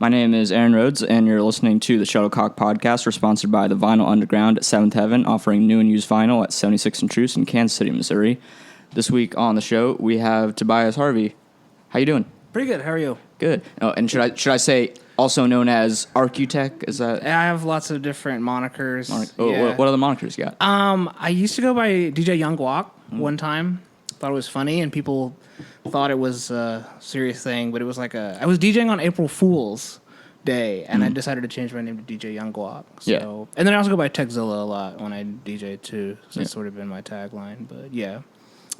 My name is Aaron Rhodes, and you're listening to the Shuttlecock podcast. We're sponsored by the Vinyl Underground at 7th Heaven, offering new and used vinyl at 76 and Truce in Kansas City, Missouri. This week on the show, we have Tobias Harvey. How you doing? Pretty good. How are you? Good. Oh, and should I say also known as Arkutec? Is that? I have lots of different monikers. What other monikers you got? I used to go by DJ Young Guac one time. Thought it was funny, and people thought it was a serious thing, but it was like I was DJing on April Fool's Day, and I decided to change my name to DJ Young Guac. So, yeah. And then I also go by Techzilla a lot when I DJ too, so it's sort of been my tagline. But yeah,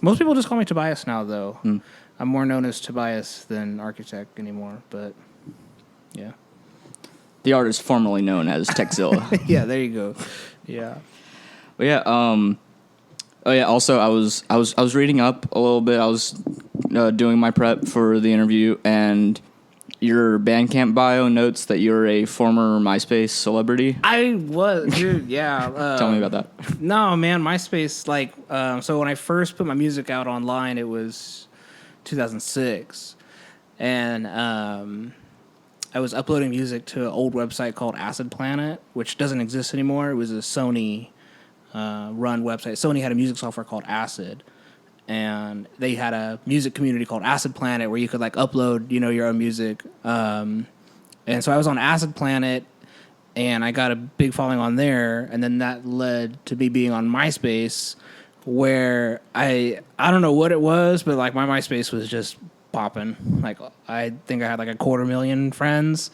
most people just call me Tobias now, though. I'm more known as Tobias than Arkutec anymore, but yeah. The artist formerly known as Techzilla. Yeah, there you go. Yeah. But yeah, also, I was reading up a little bit. I was doing my prep for the interview, and your Bandcamp bio notes that you're a former MySpace celebrity. I was, dude. Yeah. Tell me about that. No, man, MySpace. So when I first put my music out online, it was 2006, and I was uploading music to an old website called Acid Planet, which doesn't exist anymore. It was a Sony run website. Sony had a music software called Acid, and they had a music community called Acid Planet where you could upload, your own music. And so I was on Acid Planet, and I got a big following on there, and then that led to me being on MySpace, where I don't know what it was, but my MySpace was just popping. I think I had 250,000 friends,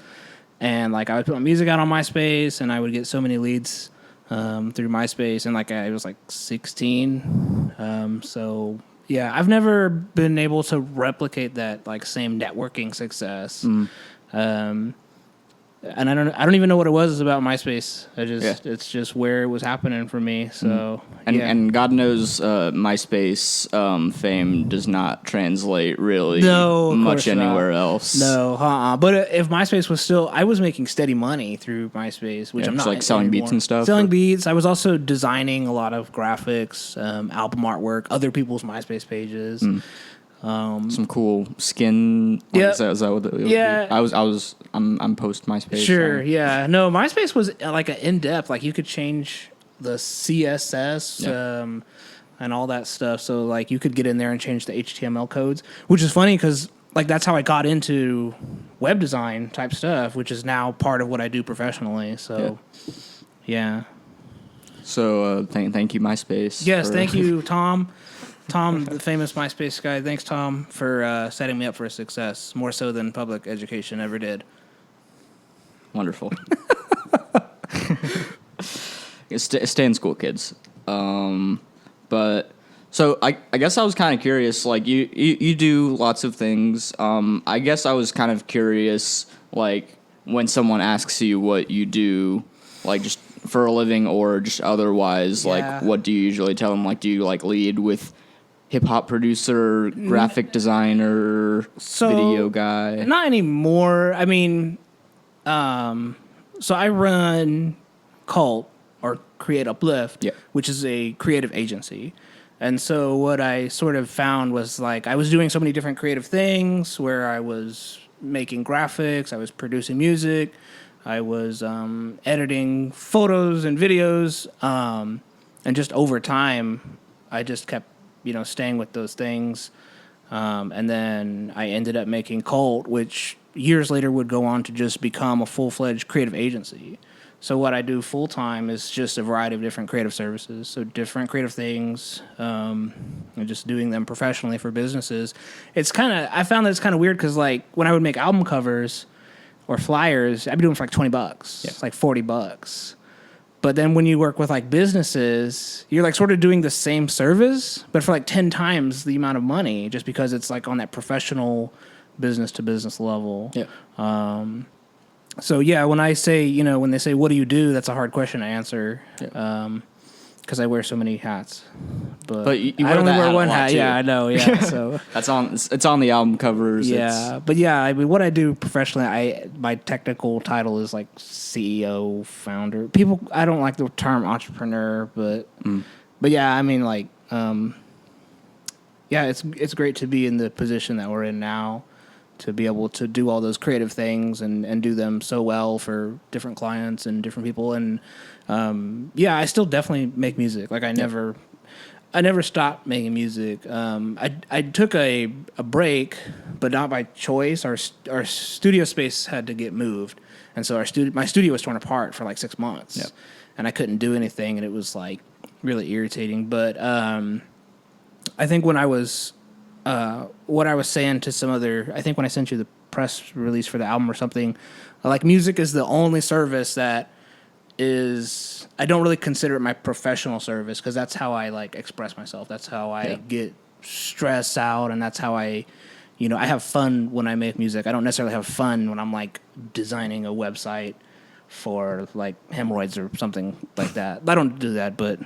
and I would put my music out on MySpace, and I would get so many leads through MySpace, and I was 16. So yeah, I've never been able to replicate that same networking success. And I don't even know what it was about MySpace. It's just where it was happening for me. So and God knows MySpace fame does not translate really much anywhere else. No, But if MySpace was still, I was making steady money through MySpace, which I'm not selling anymore. Beats and stuff. Selling beats. I was also designing a lot of graphics, album artwork, other people's MySpace pages. Some cool skin. Is that what I'm post MySpace. Sure. Yeah. No, MySpace was an in-depth. You could change the CSS and all that stuff. So you could get in there and change the HTML codes, which is funny because that's how I got into web design type stuff, which is now part of what I do professionally. So yeah. So thank you, MySpace. Yes, thank you, Tom. Tom, the famous MySpace guy. Thanks, Tom, for setting me up for success, more so than public education ever did. Wonderful. Stay in school, kids. But so I guess I was kind of curious. You do lots of things. I guess I was kind of curious, when someone asks you what you do, just for a living or just otherwise. What do you usually tell them? Do you lead with hip-hop producer, graphic designer, video guy? Not anymore. I mean, so I run Cult, or Create Uplift, which is a creative agency. And so what I sort of found was, I was doing so many different creative things where I was making graphics, I was producing music, I was editing photos and videos, and just over time, I just kept staying with those things. And then I ended up making Cult, which years later would go on to just become a full-fledged creative agency. So what I do full-time is just a variety of different creative services. So different creative things, and just doing them professionally for businesses. I found that it's kind of weird because when I would make album covers or flyers, I'd be doing it for $20. Yeah. It's $40. But then when you work with businesses, you're sort of doing the same service, but for 10 times the amount of money, just because it's on that professional business to business level. Yeah. So yeah, when I say, when they say, what do you do? That's a hard question to answer. Yeah. Because I wear so many hats, but you I only wear one hat. Too. Yeah, I know. Yeah, so it's on the album covers. Yeah, but yeah, I mean, what I do professionally, my technical title is CEO, founder. I don't like the term entrepreneur, but yeah, I mean, it's great to be in the position that we're in now. to be able to do all those creative things and do them so well for different clients and different people. And I still definitely make music. Like I never stopped making music. I took a break, but not by choice. Our studio space had to get moved, and so my studio was torn apart for like 6 months, and I couldn't do anything, and it was like really irritating. But I think when I was what I was saying to some other, I think when I sent you the press release for the album or something, like music is the only service that is, I don't really consider it my professional service, because that's how I like express myself. That's how I get stressed out, and that's how I have fun when I make music. I don't necessarily have fun when I'm like designing a website for like hemorrhoids or something like that. I don't do that, but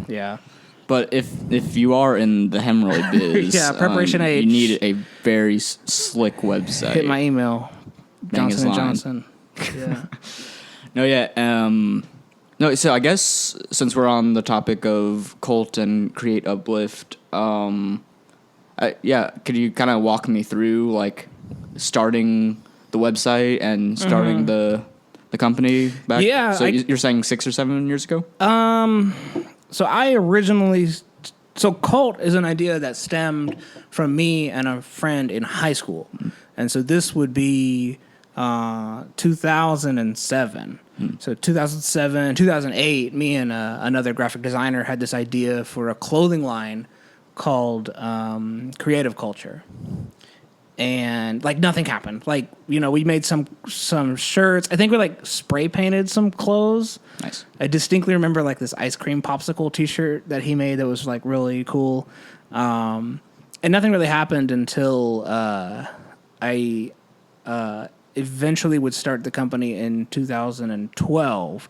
yeah. But if you are in the hemorrhoid biz, Preparation H, you need a very slick website. Hit my email, Johnson & Johnson. Yeah. No, so I guess since we're on the topic of Cult and Create Uplift, could you kind of walk me through like starting the website and starting the company back? Yeah. So you're saying 6 or 7 years ago? So I originally, Cult is an idea that stemmed from me and a friend in high school. And so this would be 2007. So 2007, 2008, me and another graphic designer had this idea for a clothing line called Creative Culture. And like nothing happened. Like, we made some shirts. I think we like spray painted some clothes. Nice. I distinctly remember like this ice cream popsicle t-shirt that he made that was like really cool. And nothing really happened until I eventually would start the company in 2012.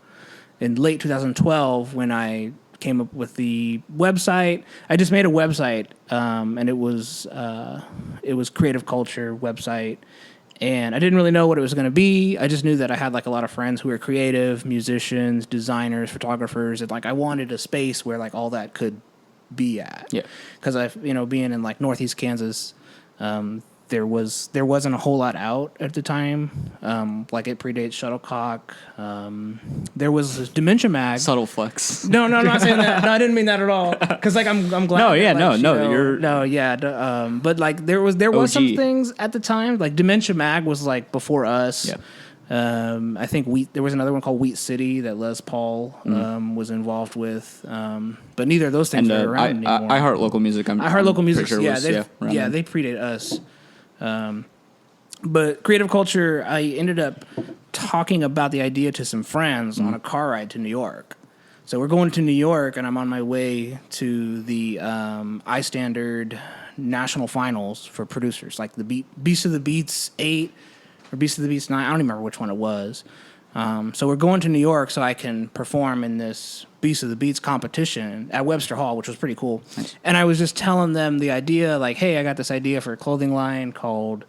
In late 2012, when I came up with the website, I just made a website, and it was Creative Culture website, and I didn't really know what it was going to be. I just knew that I had like a lot of friends who were creative, musicians, designers, photographers, and like I wanted a space where like all that could be at. Yeah, because being in like Northeast Kansas, there wasn't a whole lot out at the time. Like it predates Shuttlecock. There was Dementia Mag. Subtle flex. No, I'm not saying that. No, I didn't mean that at all. Because like I'm glad. No, yeah, that, like, but like there was some things at the time. Like Dementia Mag was like before us. Yeah. I think there was another one called Wheat City that Les Paul was involved with. But neither of those things are around anymore. I Heart Local Music. I Heart Local Music. Sure they predate us. But Creative Culture, I ended up talking about the idea to some friends on a car ride to New York. So we're going to New York, and I'm on my way to the iStandard National Finals for producers, like the Beast of the Beats 8 or Beast of the Beats 9. I don't even remember which one it was. So we're going to New York so I can perform in this Beast of the Beats competition at Webster Hall, which was pretty cool. Nice. And I was just telling them the idea, like, hey, I got this idea for a clothing line called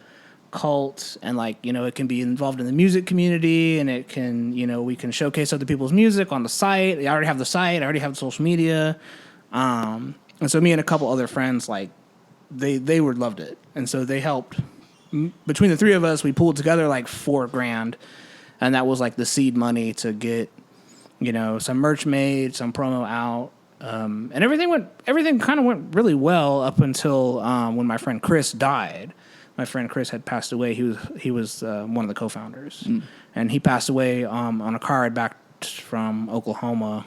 Cult, and like, it can be involved in the music community, and it can, we can showcase other people's music on the site. I already have the site. I already have the social media. And so me and a couple other friends, like, they loved it. And so they helped. Between the three of us, we pulled together like $4,000. And that was like the seed money to get, some merch made, some promo out. And everything kind of went really well up until when my friend Chris died. My friend Chris had passed away. He was one of the co-founders. And he passed away on a car ride back from Oklahoma.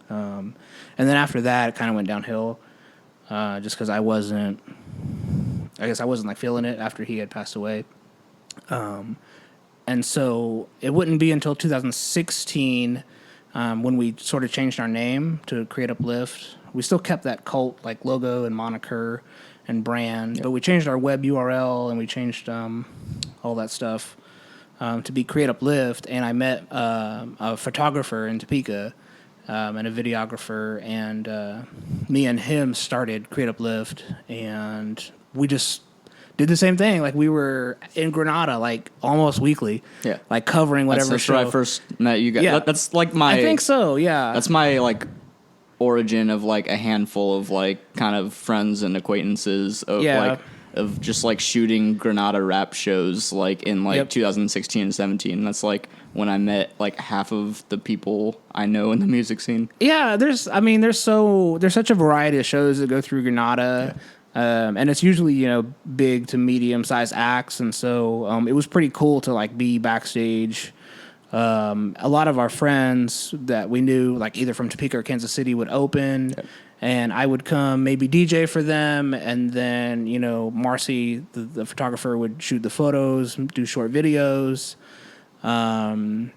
And then after that, it kind of went downhill just because I wasn't like feeling it after he had passed away. And so it wouldn't be until 2016 when we sort of changed our name to Create Uplift. We still kept that Cult like logo and moniker and brand, but we changed our web URL and we changed all that stuff to be Create Uplift. And I met a photographer in Topeka and a videographer, and me and him started Create Uplift, and we just did the same thing. Like we were in Granada, like almost weekly. Yeah, like covering whatever that's show. Where I first met you guys. Yeah, that's like my. I think so. Yeah, that's my like origin of like a handful of like kind of friends and acquaintances. Of, like of just like shooting Granada rap shows like in like 2016 and 17. That's like when I met like half of the people I know in the music scene. Yeah, there's such a variety of shows that go through Granada. And it's usually, you know, big to medium sized acts. And so it was pretty cool to like be backstage. A lot of our friends that we knew, like either from Topeka or Kansas City, would open, and I would come maybe DJ for them. And then, you know, Marcy, the photographer, would shoot the photos, do short videos. Me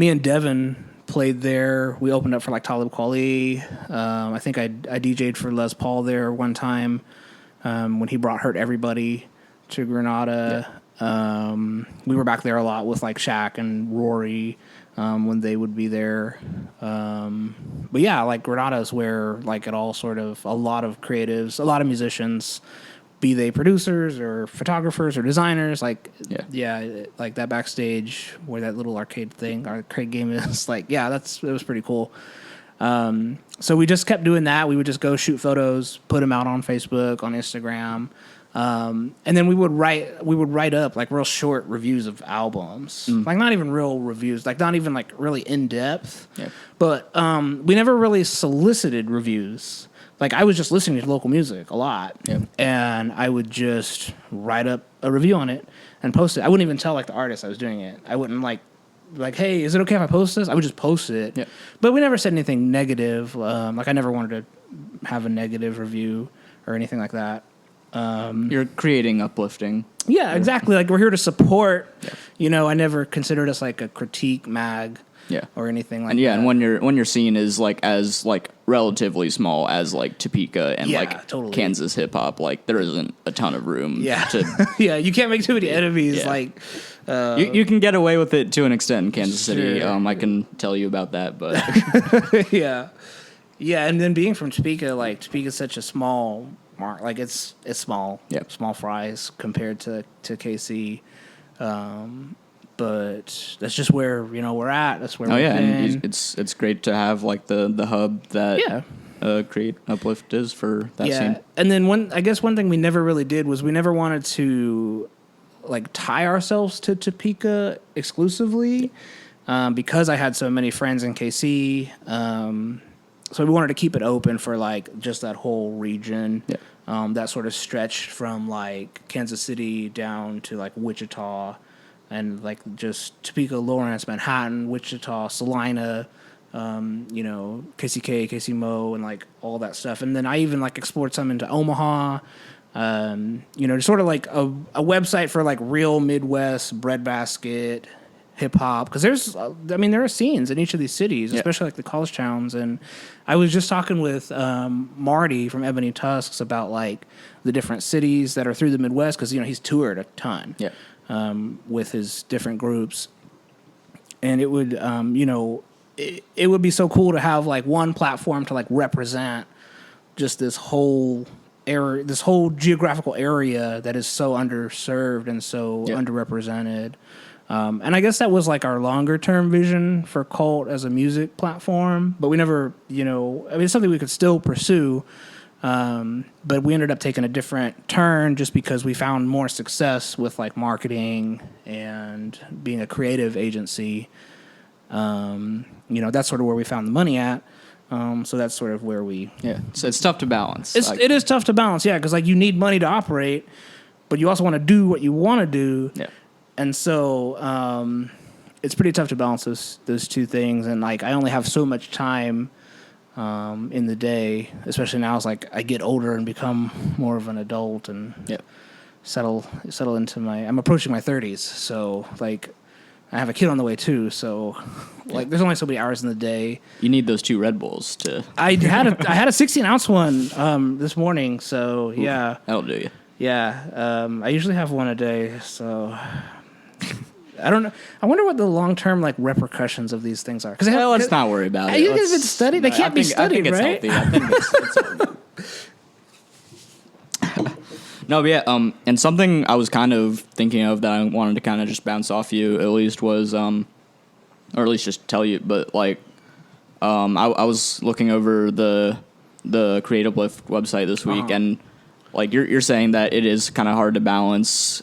and Devin played there. We opened up for like Talib Kweli. I think I DJ'd for Les Paul there one time when he brought Hurt Everybody to Granada. We were back there a lot with like Shaq and Rory when they would be there. But yeah, like Granada is where like it all sort of, a lot of creatives, a lot of musicians, be they producers or photographers or designers, like like that backstage where that little arcade game is, like, yeah, it was pretty cool. So we just kept doing that. We would just go shoot photos, put them out on Facebook, on Instagram. And then we would write up like real short reviews of albums, like not even real reviews, like not even like really in depth, but, we never really solicited reviews. Like I was just listening to local music a lot, and I would just write up a review on it and post it. I wouldn't even tell like the artist I was doing it. I wouldn't like, hey, is it okay if I post this? I would just post it. But we never said anything negative. Like I never wanted to have a negative review or anything like that. You're creating uplifting. Yeah, exactly. Like we're here to support. You know, I never considered us like a critique mag. Or anything like that. And when your scene is like as like relatively small as like Topeka and Kansas hip hop, like there isn't a ton of room. To you can't make too many enemies. Like you can get away with it to an extent in Kansas City. I can tell you about that, but and then being from Topeka, like Topeka's such a small mark, like it's small, small fries compared to KC. But that's just where, you know, we're at. That's where we're at. And it's great to have like the hub that Create Uplift is for that scene. And then one thing we never really did was we never wanted to like tie ourselves to Topeka exclusively because I had so many friends in KC. So we wanted to keep it open for like just that whole region. That sort of stretched from like Kansas City down to like Wichita. And like just Topeka, Lawrence, Manhattan, Wichita, Salina, you know, KCK, KC Mo, and like all that stuff. And then I even like explored some into Omaha, you know, just sort of like a website for like real Midwest breadbasket hip hop. Because there are scenes in each of these cities, especially like the college towns. And I was just talking with Marty from Ebony Tusks about like the different cities that are through the Midwest because, you know, he's toured a ton. With his different groups, and it would, you know, it would be so cool to have like one platform to like represent just this whole area, this whole geographical area that is so underserved and so underrepresented. And I guess that was like our longer term vision for Cult as a music platform, but we never, you know, I mean, it's something we could still pursue. But we ended up taking a different turn just because we found more success with like marketing and being a creative agency. You know, that's sort of where we found the money at. So that's sort of where we... So it's tough to balance. It is tough to balance, because like you need money to operate, but you also want to do what you want to do. And so it's pretty tough to balance those two things. And like I only have so much time in the day, especially now as like I get older and become more of an adult and settle into I'm approaching my 30s, so like I have a kid on the way too, so like there's only so many hours in the day. You need those 2 Red Bulls to I had a 16-ounce one this morning, so that'll do you. I usually have one a day, so I don't know. I wonder what the long-term like repercussions of these things are. Because let's not worry about it. You guys been studied? They can't be studied, right? I think it's healthy. No, but and something I was kind of thinking of that I wanted to kind of just bounce off you at least was, or at least just tell you, but like, I was looking over the Create Uplift website this week, and like you're saying that it is kind of hard to balance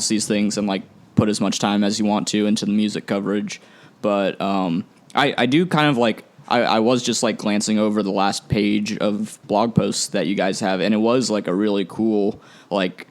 these things and like put as much time as you want to into the music coverage. But I do kind of like I was just like glancing over the last page of blog posts that you guys have, and it was like a really cool like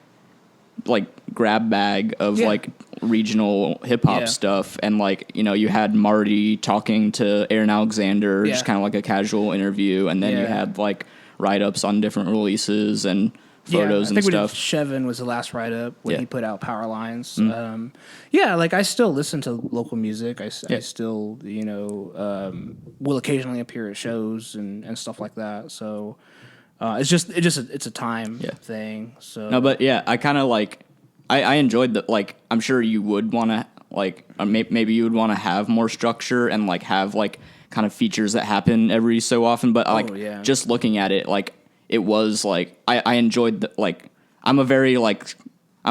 grab bag of like regional hip hop stuff, and like you had Marty talking to Aaron Alexander, just kind of like a casual interview, and then you had like write ups on different releases and photos and stuff. Chevin was the last write up when he put out Power Lines. Like I still listen to local music. I still will occasionally appear at shows and stuff like that. So it's a time thing. So no, but I kind of like I enjoyed that. Like I'm sure you would want to like maybe you would want to have more structure and like have like kind of features that happen every so often. But like just looking at it, like it was like I enjoyed like I'm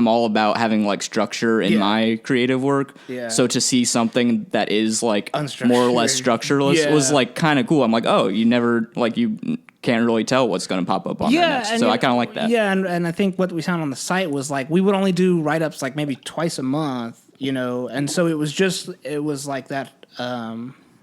all about having like structure in my creative work. Yeah. So to see something that is like more or less structureless was like kind of cool. I'm like, oh, you never like you can't really tell what's going to pop up on there next. So I kind of like that. Yeah, and I think what we found on the site was like we would only do write ups like maybe twice a month, and so it was like that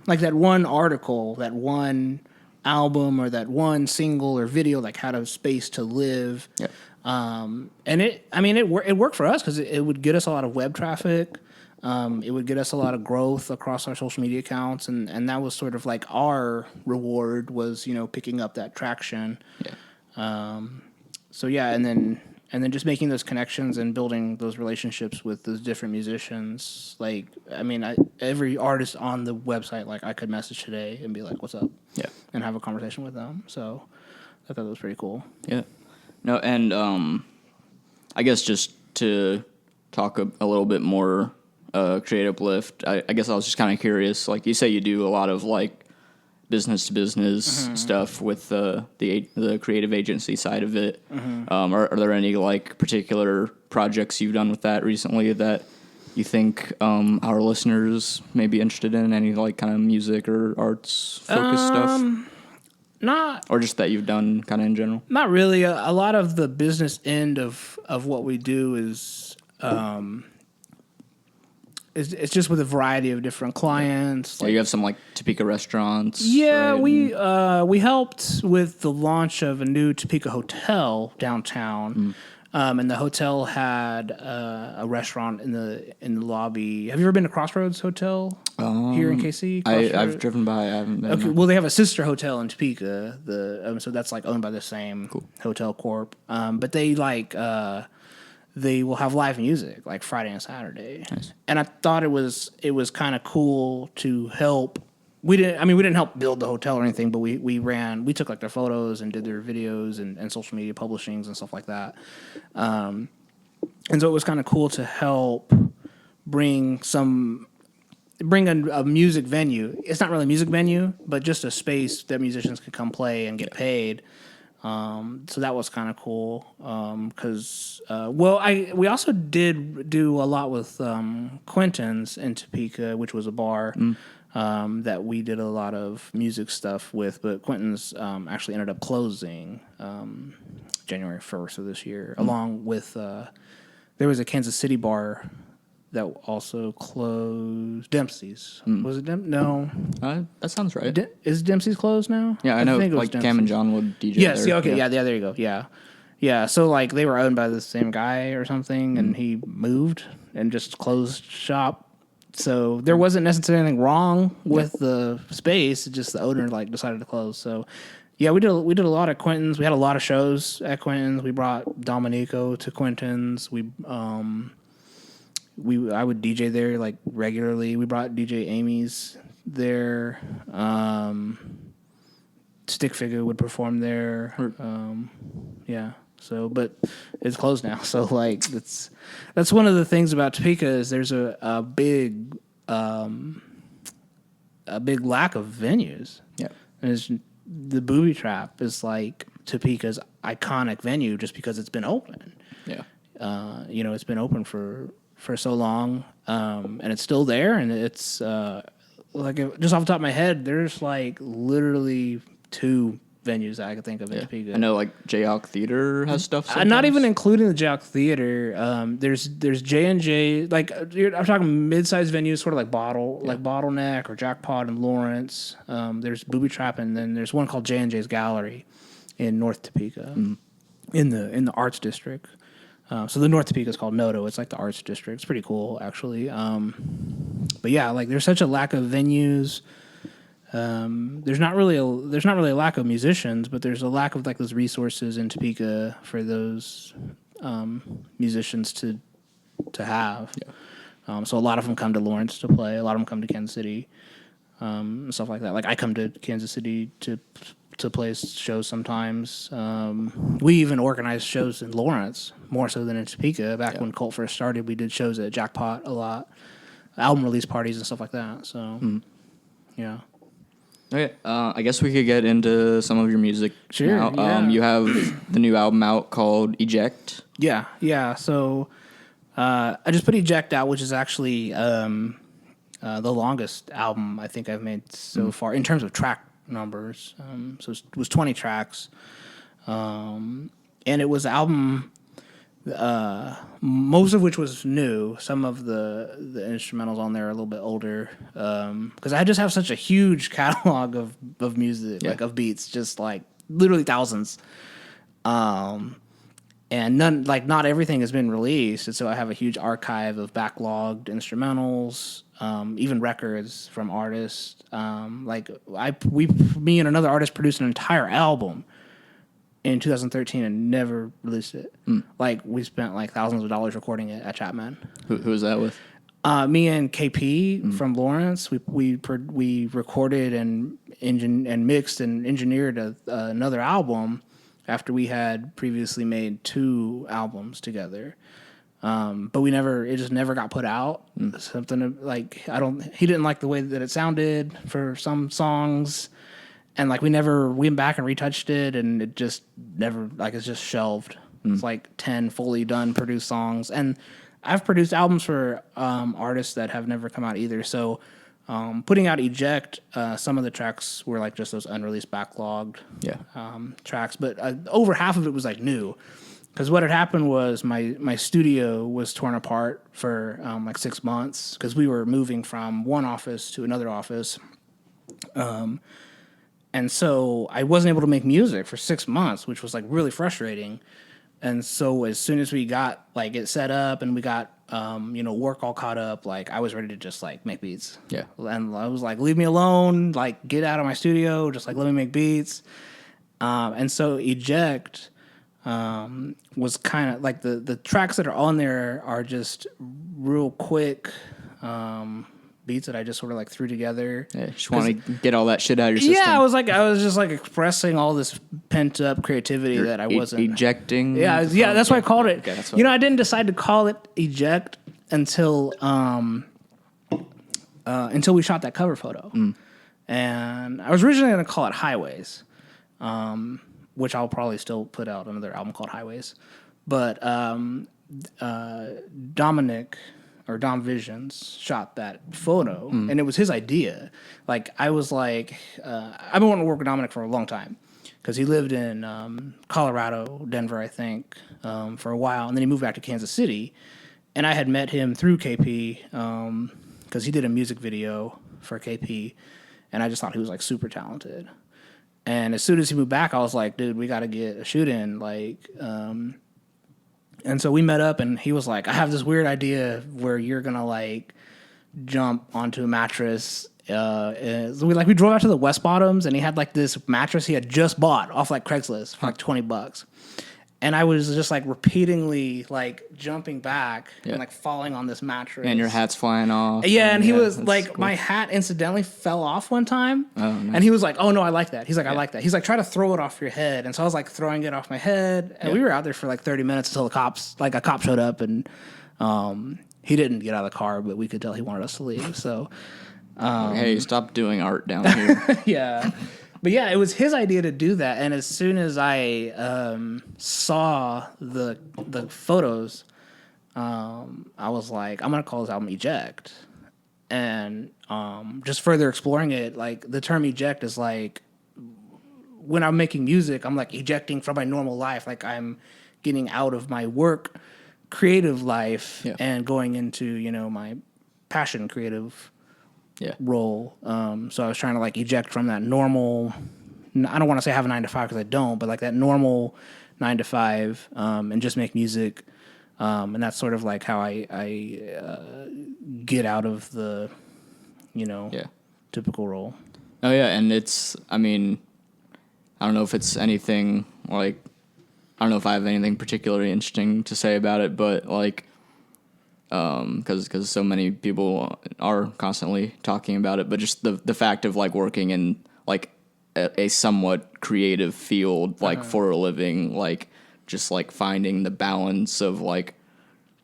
one article, that one album or that one single or video like had a space to live. Yeah. And it worked for us because it would get us a lot of web traffic. It would get us a lot of growth across our social media accounts, and that was sort of like our reward was picking up that traction. Yeah. And then just making those connections and building those relationships with those different musicians. Like, every artist on the website, like I could message today and be like, "What's up?" Yeah, and have a conversation with them. So I thought that was pretty cool. Yeah. No, and I guess just to talk a little bit more creative Uplift, I guess I was just kind of curious. Like you say, you do a lot of like business to business stuff with the creative agency side of it. Are there any like particular projects you've done with that recently that you think our listeners may be interested in? Any like kind of music or arts focused stuff? Not, or just that you've done kind of in general. Not really. A lot of the business end of what we do is. It's just with a variety of different clients. Yeah, you have some like Topeka restaurants. Yeah, right? We helped with the launch of a new Topeka hotel downtown, and the hotel had a restaurant in the lobby. Have you ever been to Crossroads Hotel here in KC? I've driven by. I haven't been. Okay, well they have a sister hotel in Topeka. So that's like owned by the same hotel corp. But they like. They will have live music like Friday and Saturday. Nice. And I thought it was kind of cool to help. We didn't help build the hotel or anything, but we took like their photos and did their videos and social media publishings and stuff like that. And so it was kind of cool to help bring a music venue. It's not really a music venue, but just a space that musicians could come play and get paid. So that was kind of cool because we also did do a lot with Quentin's in Topeka, which was a bar that we did a lot of music stuff with. But Quentin's actually ended up closing January 1st of this year, along with there was a Kansas City bar that also closed. Dempsey's. Was it No. That sounds right. Is Dempsey's closed now? Yeah, I know. Like Cam and John would DJ yes, there. Yeah, okay. Yeah, there you go. Yeah. Yeah, so like they were owned by the same guy or something, and he moved and just closed shop. So there wasn't necessarily anything wrong with the space. It's just the owner like decided to close. So yeah, we did a lot of Quentin's. We had a lot of shows at Quentin's. We brought Domineko to Quentin's. I would DJ there like regularly. We brought DJ Amy's there. Stik Figa would perform there. Yeah. So, but it's closed now. So like that's one of the things about Topeka is there's a big lack of venues. Yeah. And the Booby Trap is like Topeka's iconic venue just because it's been open. Yeah. It's been open for so long, and it's still there, and it's just off the top of my head, there's like literally 2 venues that I could think of in Topeka. I know like Jayhawk Theater has stuff sometimes. Not even including the Jayhawk Theater. There's J&J, like I'm talking mid-sized venues, sort of like like Bottleneck or Jackpot in Lawrence. There's Booby Trap, and then there's one called J&J's Gallery in North Topeka, in the Arts District. So the North Topeka is called Noto. It's like the Arts District. It's pretty cool, actually. But yeah, like there's such a lack of venues. There's not really a lack of musicians, but there's a lack of like those resources in Topeka for those musicians to have. Yeah. So a lot of them come to Lawrence to play. A lot of them come to Kansas City, and stuff like that. Like I come to Kansas City to play shows sometimes. We even organized shows in Lawrence more so than in Topeka. Back when Cult first started, we did shows at Jackpot a lot, album release parties and stuff like that. So, yeah. Okay, I guess we could get into some of your music now. Yeah. You have the new album out called Eject. Yeah. So I just put Eject out, which is actually the longest album I think I've made so far in terms of track numbers. So it was 20 tracks. And it was an album, most of which was new. Some of the instrumentals on there are a little bit older. Because I just have such a huge catalog of music, like of beats, just like literally thousands. And not everything has been released. And so I have a huge archive of backlogged instrumentals, even records from artists. Me and another artist produced an entire album in 2013 and never released it. Like we spent like thousands of dollars recording it at Chapman. Who was that with? Me and KP from Lawrence. We recorded and mixed and engineered another album after we had previously made 2 albums together. But it just never got put out. Something like he didn't like the way that it sounded for some songs. And like we never went back and retouched it, and it just never, like, it's just shelved. It's like 10 fully done produced songs. And I've produced albums for artists that have never come out either. So putting out Eject, some of the tracks were like just those unreleased backlogged tracks, but over half of it was like new. Because what had happened was my studio was torn apart for like 6 months because we were moving from one office to another office. And so I wasn't able to make music for 6 months, which was like really frustrating. And so as soon as we got like it set up and we got work all caught up, like I was ready to just like make beats. Yeah. And I was like, leave me alone, like get out of my studio, just like let me make beats. And so Eject was kind of like the tracks that are on there are just real quick beats that I just sort of like threw together. Yeah, just want to get all that shit out of your system. Yeah, I was just like expressing all this pent up creativity that I wasn't ejecting. Yeah, that's why I called it. Okay, I didn't decide to call it Eject until we shot that cover photo, and I was originally going to call it Highways, which I'll probably still put out another album called Highways, but Domineko or Dom Visions shot that photo, and it was his idea. Like, I was like, I've been wanting to work with Domineko for a long time, because he lived in Colorado, Denver, I think, for a while, and then he moved back to Kansas City, and I had met him through KP, because he did a music video for KP, and I just thought he was, like, super talented. And as soon as he moved back, I was like, dude, we got to get a shoot in, like... And so we met up, and he was like, I have this weird idea where you're going to, like, jump onto a mattress. So we drove out to the West Bottoms, and he had, like, this mattress he had just bought off, like, Craigslist for, like, $20. And I was just, like, repeatedly, like, jumping back and, like, falling on this mattress. And your hat's flying off. Yeah, and he was, like, cool. My hat incidentally fell off one time. Oh, nice. And he was like, oh, no, I like that. He's like, I like that. He's like, try to throw it off your head. And so I was, like, throwing it off my head. And we were out there for, like, 30 minutes until a cop showed up. And he didn't get out of the car, but we could tell he wanted us to leave. So, hey, stop doing art down here. Yeah. But yeah, it was his idea to do that, and as soon as I saw the photos, I was like, I'm gonna call this album Eject, and just further exploring it, like the term eject is like when I'm making music, I'm like ejecting from my normal life. Like I'm getting out of my work creative life and going into, you know, my passion creative role. So I was trying to like eject from that normal, I don't want to say have a 9 to 5 because I don't, but like that normal 9 to 5 and just make music. And that's sort of like how I get out of the, you know, typical role. Oh, yeah. And it's, I mean, I don't know if it's anything like, I don't know if I have anything particularly interesting to say about it, but like, because so many people are constantly talking about it, but just the fact of like working in like a somewhat creative field, like for a living, like just like finding the balance of like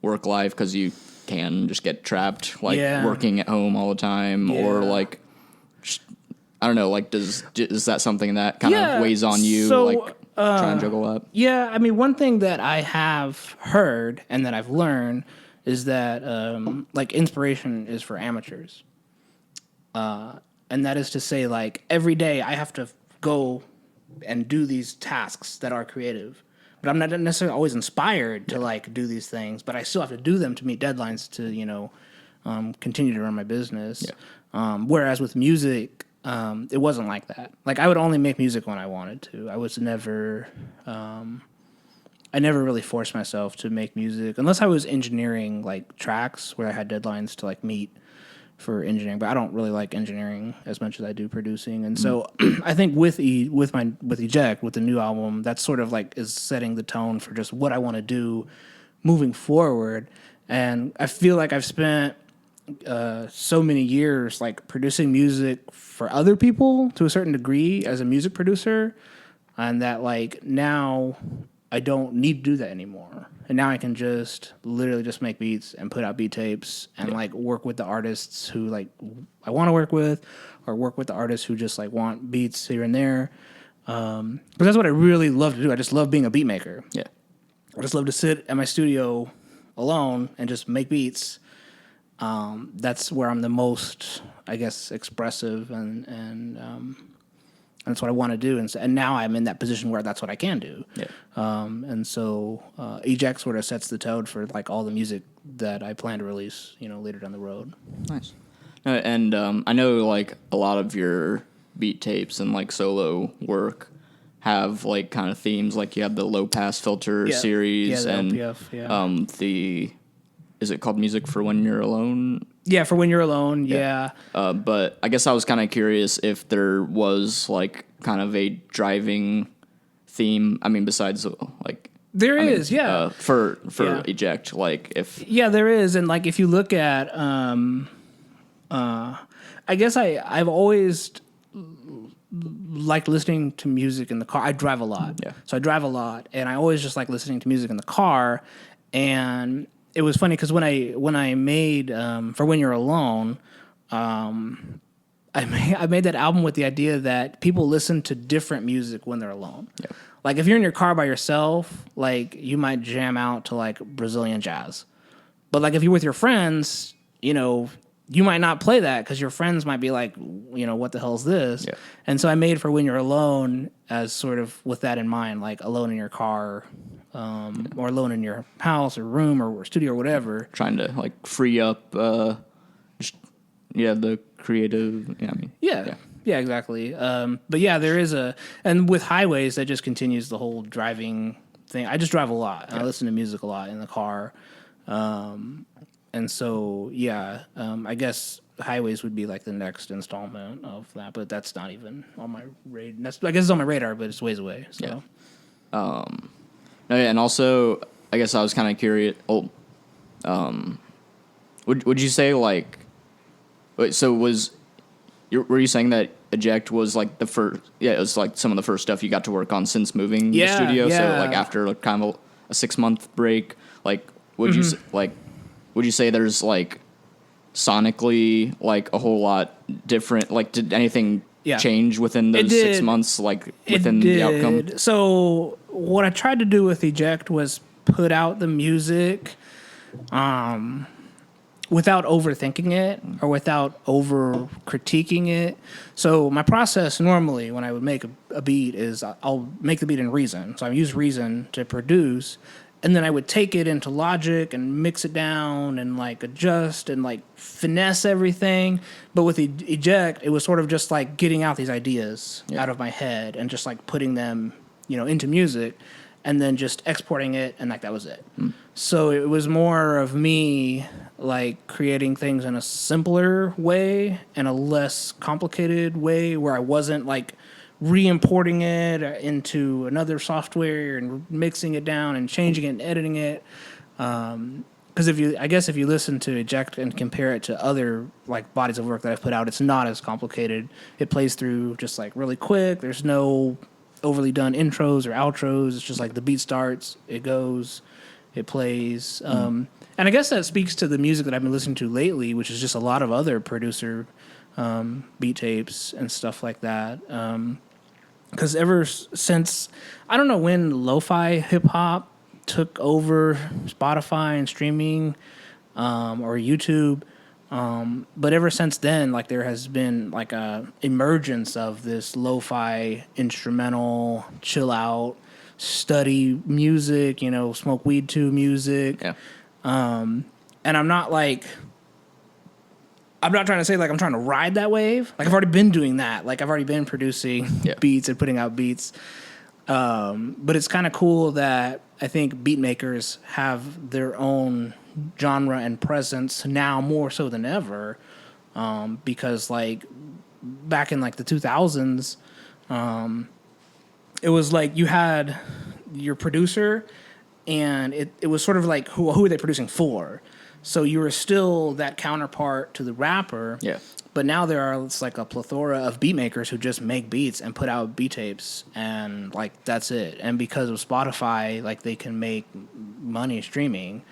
work life, because you can just get trapped like working at home all the time, or like just, I don't know, like is that something that kind of weighs on you? So, like try and juggle that? Yeah, I mean, one thing that I have heard and that I've learned is that like inspiration is for amateurs. And that is to say, like every day I have to go and do these tasks that are creative, but I'm not necessarily always inspired to like do these things, but I still have to do them to meet deadlines to, you know, continue to run my business. Whereas with music, it wasn't like that. Like I would only make music when I wanted to. I was never, I never really forced myself to make music unless I was engineering like tracks where I had deadlines to like meet for engineering. But I don't really like engineering as much as I do producing. And so I think with Eject, with the new album, that's sort of like is setting the tone for just what I want to do moving forward. And I feel like I've spent so many years like producing music for other people to a certain degree as a music producer, and that like now I don't need to do that anymore. And now I can just literally just make beats and put out beat tapes and like work with the artists who like I want to work with, or work with the artists who just like want beats here and there. But that's what I really love to do. I just love being a beat maker. I just love to sit at my studio alone and just make beats. That's where I'm the most, I guess, expressive, and that's what I want to do. And now I'm in that position where that's what I can do. And so Eject sort of sets the tone for like all the music that I plan to release, you know, later down the road. Nice. And I know like a lot of your beat tapes and like solo work have like kind of themes. Like you have the low pass filter series, and LPF, is it called Music for When You're Alone? Yeah, for When You're Alone, But I guess I was kind of curious if there was, like, kind of a driving theme. I mean, besides, like... There is. For Eject, like, if... Yeah, there is. And, like, if you look at... I guess I've always liked listening to music in the car. I drive a lot. So I drive a lot, and I always just like listening to music in the car, and... It was funny because when I made For When You're Alone, I made that album with the idea that people listen to different music when they're alone. Like if you're in your car by yourself, like you might jam out to like Brazilian jazz, but like if you're with your friends, you know, you might not play that because your friends might be like, you know, what the hell is this? And so I made For When You're Alone as sort of with that in mind, like alone in your car. Or alone in your house or room or studio or whatever. Trying to like free up, the creative. Yeah, exactly. But yeah, there is and with Highways that just continues the whole driving thing. I just drive a lot. I listen to music a lot in the car, and so I guess Highways would be like the next installment of that. But that's not even on my radar. I guess it's on my radar, but it's ways away. So. And also, I guess I was kind of curious. Would you say like? So were you saying that Eject was like the first? Yeah, it was like some of the first stuff you got to work on since moving the studio. So like after like kind of a 6-month break, like would you say there's like sonically like a whole lot different? Like did anything change within those 6 months? Like within the outcome? So. What I tried to do with Eject was put out the music without overthinking it or without over critiquing it. So my process normally when I would make a beat is I'll make the beat in Reason. So I use Reason to produce, and then I would take it into Logic and mix it down and like adjust and like finesse everything. But with Eject, it was sort of just like getting out these ideas out of my head and just like putting them, into music, and then just exporting it, and like that was it. So it was more of me like creating things in a simpler way and a less complicated way, where I wasn't like re-importing it into another software and mixing it down and changing it and editing it. Because if you listen to Eject and compare it to other like bodies of work that I've put out, it's not as complicated. It plays through just like really quick. There's no overly done intros or outros. It's just like the beat starts, it goes, it plays. And I guess that speaks to the music that I've been listening to lately, which is just a lot of other producer beat tapes and stuff like that. Because ever since, I don't know when lo-fi hip-hop took over Spotify and streaming or YouTube, but ever since then, like there has been like a emergence of this lo-fi instrumental, chill out, study music, smoke weed to music. Yeah. And I'm not trying to say like I'm trying to ride that wave. Like I've already been doing that. Like I've already been producing beats and putting out beats. But it's kind of cool that I think beat makers have their own genre and presence now more so than ever. Because like back in like the 2000s, it was like you had your producer and it was sort of like who are they producing for? So you were still that counterpart to the rapper. Yeah. But now it's like a plethora of beat makers who just make beats and put out beat tapes, and like that's it. And because of Spotify, like they can make money streaming,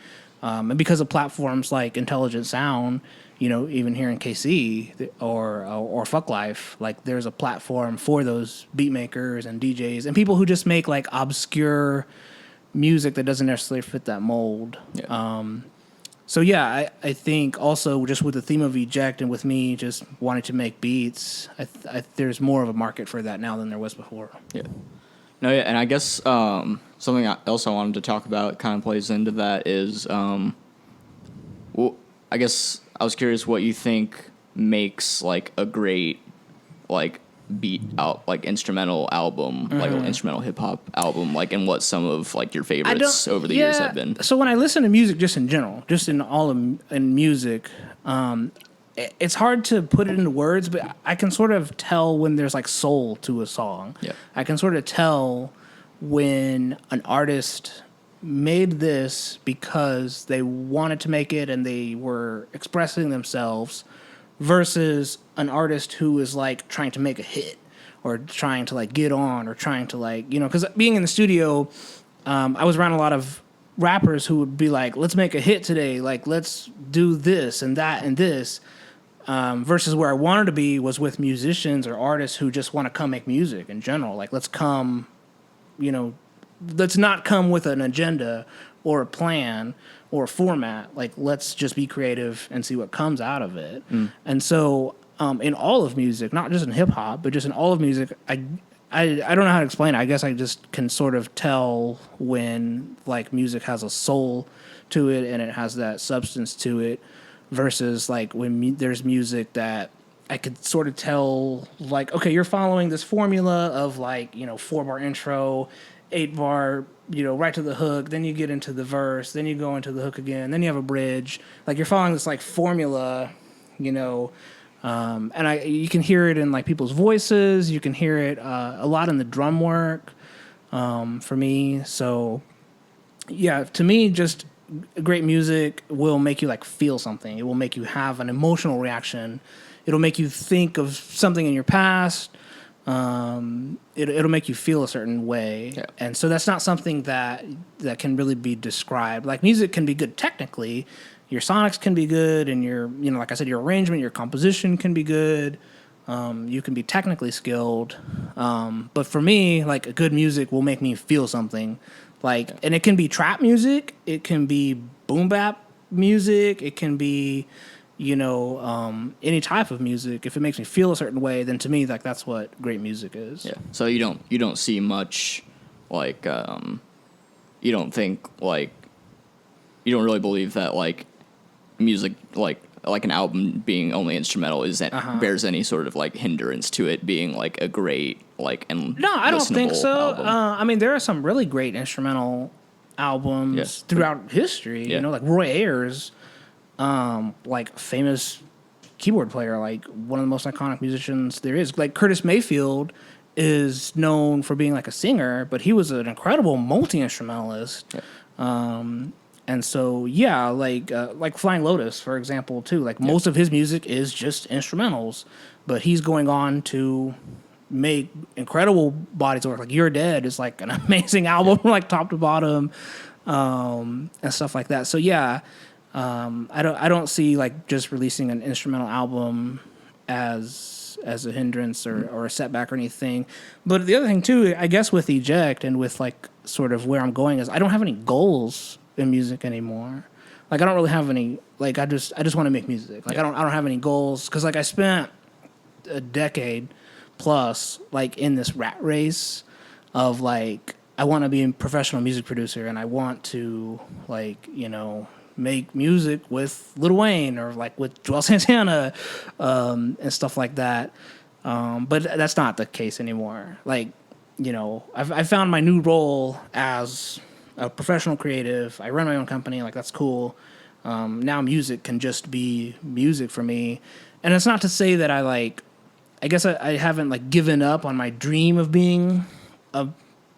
and because of platforms like Intelligent Sound, even here in KC or Fuck Life, like there's a platform for those beat makers and DJs and people who just make like obscure music that doesn't necessarily fit that mold. Yeah. So yeah, I think also just with the theme of Eject and with me just wanting to make beats, there's more of a market for that now than there was before. Yeah. No, yeah, and I guess something else I wanted to talk about kind of plays into that is, I guess I was curious what you think makes like a great like beat out like instrumental album, like an instrumental hip hop album, like, and what some of like your favorites over the years have been. So when I listen to music, just in general, just in music, it's hard to put it into words, but I can sort of tell when there's like soul to a song. Yeah, I can sort of tell when an artist made this because they wanted to make it and they were expressing themselves, versus an artist who is like trying to make a hit or trying to like get on or trying to like, because being in the studio, I was around a lot of rappers who would be like, let's make a hit today. Like, let's do this and that and this. Versus where I wanted to be was with musicians or artists who just want to come make music in general. Like, let's come, let's not come with an agenda or a plan or a format. Like, let's just be creative and see what comes out of it. And so in all of music, not just in hip hop, but just in all of music, I don't know how to explain it. I guess I just can sort of tell when like music has a soul to it and it has that substance to it, versus like when there's music that I could sort of tell like, okay, you're following this formula of like, 4-bar intro, 8-bar, right to the hook, then you get into the verse, then you go into the hook again, then you have a bridge. Like you're following this like formula, and you can hear it in like people's voices. You can hear it a lot in the drum work for me. So yeah, to me, just great music will make you like feel something. It will make you have an emotional reaction. It'll make you think of something in your past. It'll make you feel a certain way. Yeah. And so that's not something that can really be described. Like music can be good technically. Your sonics can be good, and your, like I said, your arrangement, your composition can be good. You can be technically skilled. But for me, like good music will make me feel something. Like, and it can be trap music. It can be boom bap music. It can be, any type of music. If it makes me feel a certain way, then to me, like that's what great music is. Yeah. So you don't see much like you don't think like you don't really believe that like music like an album being only instrumental bears any sort of like hindrance to it being like a great like and no, I don't think so. album. I mean, there are some really great instrumental albums throughout history. Yeah. Like Roy Ayers, like famous keyboard player, like one of the most iconic musicians there is. Like Curtis Mayfield is known for being like a singer, but he was an incredible multi-instrumentalist. Yeah. And so, like Flying Lotus, for example, too. Like most of his music is just instrumentals, but he's going on to make incredible bodies of work. Like You're Dead is like an amazing album, like top to bottom, and stuff like that. So I don't see like just releasing an instrumental album as a hindrance or a setback or anything. But the other thing too, I guess with Eject and with like sort of where I'm going is I don't have any goals in music anymore. Like I don't really have any, like I just want to make music. Like I don't have any goals, cuz like I spent a decade plus like in this rat race of like I want to be a professional music producer and I want to like, make music with Lil Wayne or like with Joel Santana and stuff like that. But that's not the case anymore. Like, I found my new role as a professional creative. I run my own company. Like, that's cool. Now music can just be music for me. And it's not to say that I guess I haven't like given up on my dream of being a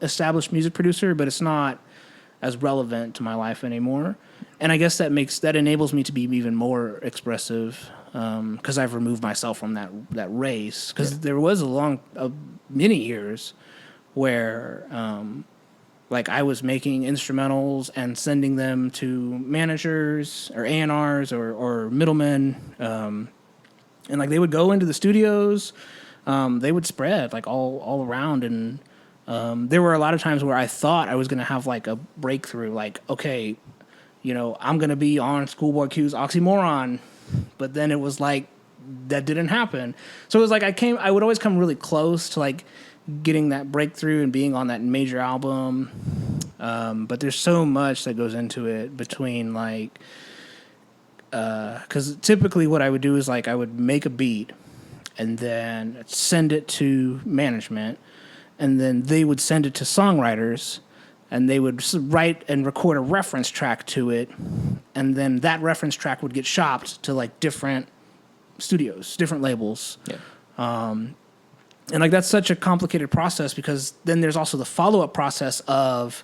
established music producer, but it's not as relevant to my life anymore. And I guess that enables me to be even more expressive because I've removed myself from that race. Because there was many years where like I was making instrumentals and sending them to managers or A&Rs or middlemen, and like they would go into the studios, they would spread like all around, and there were a lot of times where I thought I was going to have like a breakthrough, like, okay, I'm going to be on Schoolboy Q's Oxymoron. But then it was like, that didn't happen. So it was like I would always come really close to like getting that breakthrough and being on that major album. But there's so much that goes into it between like, because typically what I would do is like I would make a beat and then send it to management, and then they would send it to songwriters, and they would write and record a reference track to it, and then that reference track would get shopped to like different studios, different labels. Yeah. And like that's such a complicated process because then there's also the follow-up process of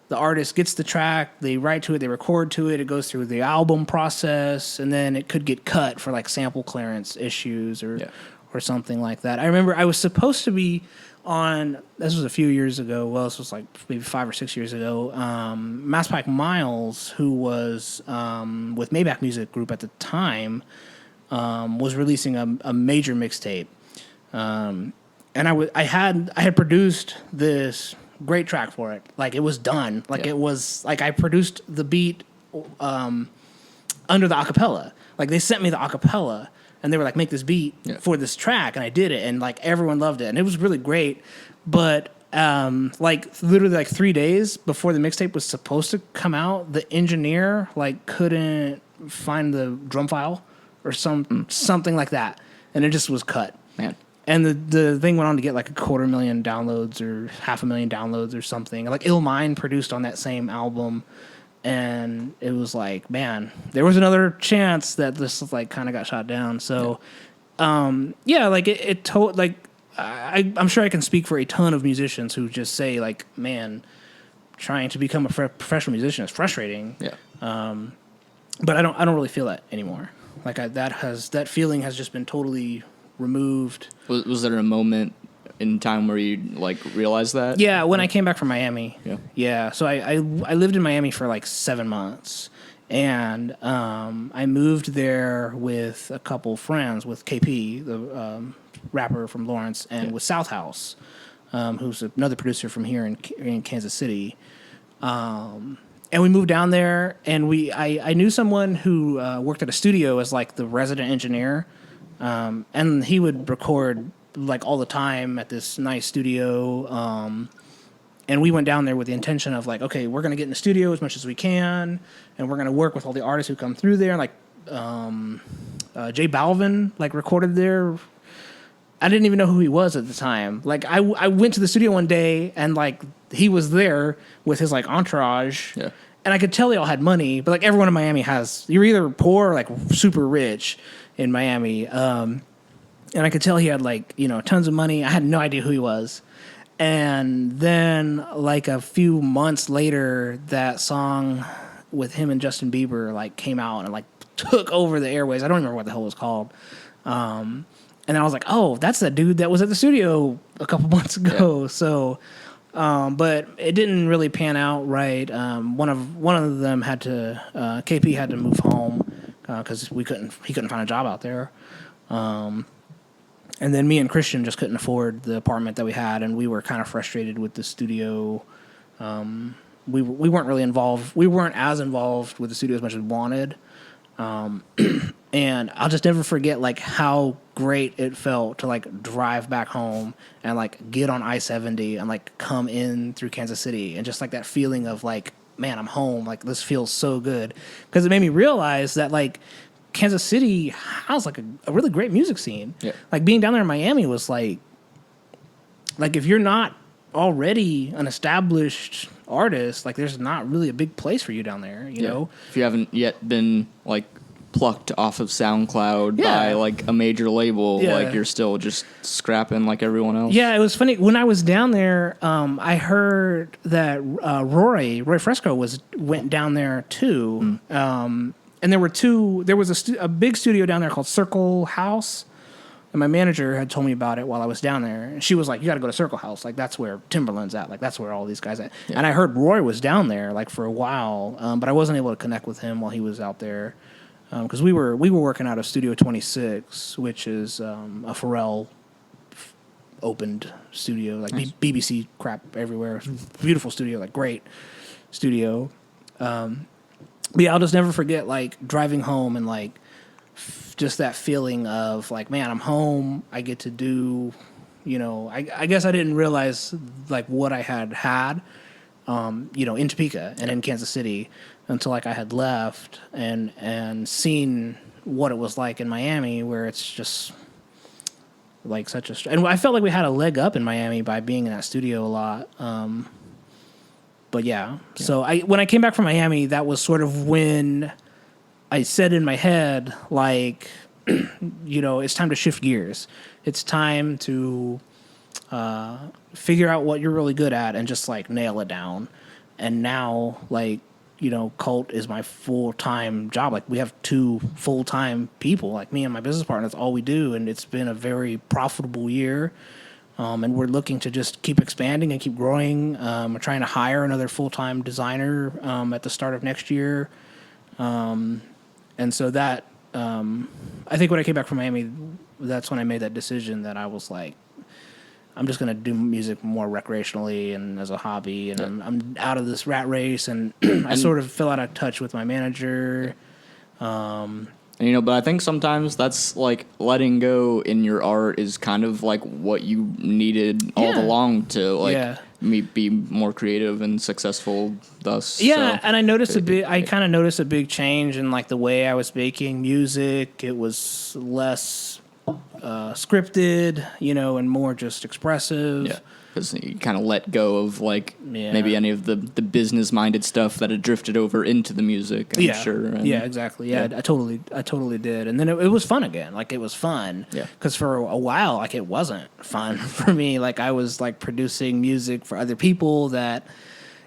the artist gets the track, they write to it, they record to it, it goes through the album process, and then it could get cut for like sample clearance issues or something like that. I remember I was supposed to be on, this was a few years ago, well, this was like maybe 5 or 6 years ago, Mass Pike Miles, who was with Maybach Music Group at the time, was releasing a major mixtape. And I had produced this great track for it. Like, it was done. Like, it was, like, I produced the beat under the acapella. Like, they sent me the acapella, and they were like, make this beat for this track, and I did it, and like everyone loved it, and it was really great. But like literally like 3 days before the mixtape was supposed to come out, the engineer like couldn't find the drum file or something like that, and it just was cut. Man. And the thing went on to get like 250,000 downloads or 500,000 downloads or something. Like Ill Mind produced on that same album. And it was like, man, there was another chance that this like kind of got shot down. So, like I'm sure I can speak for a ton of musicians who just say like, man, trying to become a professional musician is frustrating. Yeah. But I don't really feel that anymore. Like that feeling has just been totally removed. Was there a moment in time where you like realized that? Yeah, when I came back from Miami. Yeah. So I lived in Miami for like 7 months, and I moved there with a couple friends, with KP, the rapper from Lawrence, and with South House, who's another producer from here in Kansas City. And and we moved down there, and I knew someone who worked at a studio as like the resident engineer, and he would record like all the time at this nice studio. And we went down there with the intention of like, okay, we're gonna get in the studio as much as we can, and we're gonna work with all the artists who come through there. Like J Balvin like recorded there. I didn't even know who he was at the time. Like I went to the studio one day and like he was there with his like entourage. Yeah. And I could tell they all had money, but like everyone in Miami you're either poor or like super rich in Miami. And I could tell he had like, you know, tons of money. I had no idea who he was. And then like a few months later, that song with him and Justin Bieber like came out and like took over the airways. I don't remember what the hell it was called. And I was like, oh, that's that dude that was at the studio a couple months ago. Yeah. So, but it didn't really pan out right. One of them had to, KP had to move home because he couldn't find a job out there. And then me and Christian just couldn't afford the apartment that we had, and we were kind of frustrated with the studio. We weren't really involved. We weren't as involved with the studio as much as we wanted. And I'll just never forget like how great it felt to like drive back home and like get on I-70 and like come in through Kansas City, and just like that feeling of like, man, I'm home. Like this feels so good, because it made me realize that like Kansas City has like a really great music scene. Yeah. Like being down there in Miami was like if you're not already an established artist, like there's not really a big place for you down there, you know? If you haven't yet been like plucked off of SoundCloud by like a major label, like you're still just scrapping like everyone else. Yeah, it was funny. When I was down there, I heard that Roy Fresco went down there too. And there was a big studio down there called Circle House. And my manager had told me about it while I was down there. And she was like, you got to go to Circle House. Like, that's where Timberland's at. Like, that's where all these guys at. Yeah. And I heard Roy was down there, like, for a while. But I wasn't able to connect with him while he was out there. Because we were working out of Studio 26, which is a Pharrell opened studio. Like, nice. BBC crap everywhere. Beautiful studio. Like, great studio. But yeah, I'll just never forget, like, driving home and, like, just that feeling of, like, man, I'm home. I get to do, you know, I guess I didn't realize, like, what I had, you know, in Topeka and in Kansas City until, like, I had left and seen what it was like in Miami, where it's just, like, such a... And I felt like we had a leg up in Miami by being in that studio a lot. But yeah, so when I came back from Miami, that was sort of when I said in my head, like, you know, it's time to shift gears. It's time to figure out what you're really good at and just like nail it down. And now, like, you know, Cult is my full-time job. Like, we have 2 full-time people, like me and my business partner. That's all we do, and it's been a very profitable year. And we're looking to just keep expanding and keep growing. We're trying to hire another full-time designer at the start of next year. And so that, I think when I came back from Miami, that's when I made that decision that I was like, I'm just going to do music more recreationally and as a hobby. And I'm out of this rat race. And I sort of fell out of touch with my manager. You know, but I think sometimes that's like letting go in your art is kind of like what you needed all along to like be more creative and successful. Thus, yeah. So, and I noticed I kind of noticed a big change in like the way I was making music. It was less scripted, you know, and more just expressive. Yeah. Because you kind of let go of like maybe any of the business minded stuff that had drifted over into the music. I'm sure. And, exactly. Yeah, I totally did. And then it was fun again. Like, it was fun. Yeah. Because for a while, like, it wasn't fun for me. Like, I was like producing music for other people that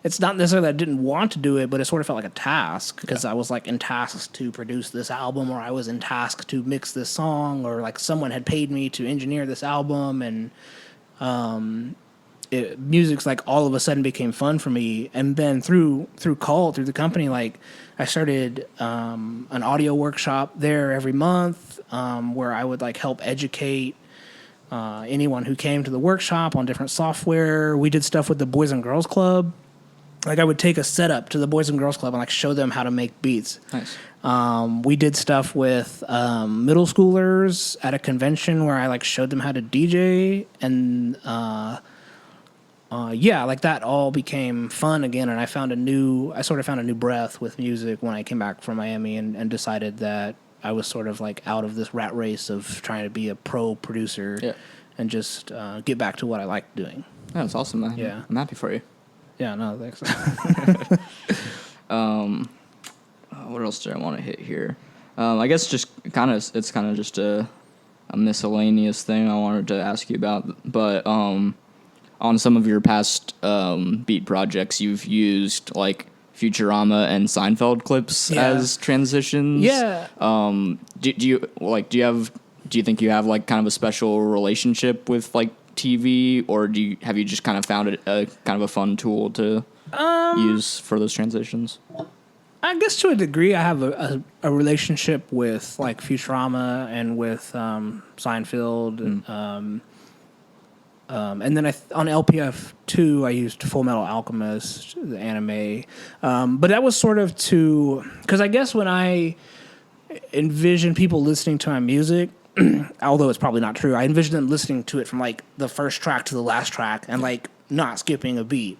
it's not necessarily that I didn't want to do it, but it sort of felt like a task because I was like in tasks to produce this album, or I was in task to mix this song, or like someone had paid me to engineer this album, and music's like all of a sudden became fun for me. And then through Cult, through the company, like I started an audio workshop there every month where I would like help educate anyone who came to the workshop on different software. We did stuff with the Boys and Girls Club like I would take a setup to the Boys and Girls Club and like show them how to make beats. Nice. We did stuff with middle schoolers at a convention where I like showed them how to DJ, and like that all became fun again. And I sort of found a new breath with music when I came back from Miami and decided that I was sort of like out of this rat race of trying to be a pro producer and just get back to what I like doing. Yeah, that's awesome, man. Yeah. I'm happy for you. Yeah, no, thanks. What else did I want to hit here? I guess it's kind of just a miscellaneous thing I wanted to ask you about. But on some of your past beat projects, you've used like Futurama and Seinfeld clips as transitions. Yeah. Do you think you have like kind of a special relationship with like TV, or have you just kind of found it a kind of a fun tool to use for those transitions? I guess to a degree, I have a relationship with like Futurama and with Seinfeld, and then on LPF 2, I used Full Metal Alchemist, the anime, but that was sort of because I guess when I envision people listening to my music, although it's probably not true, I envision them listening to it from like the first track to the last track and like not skipping a beat.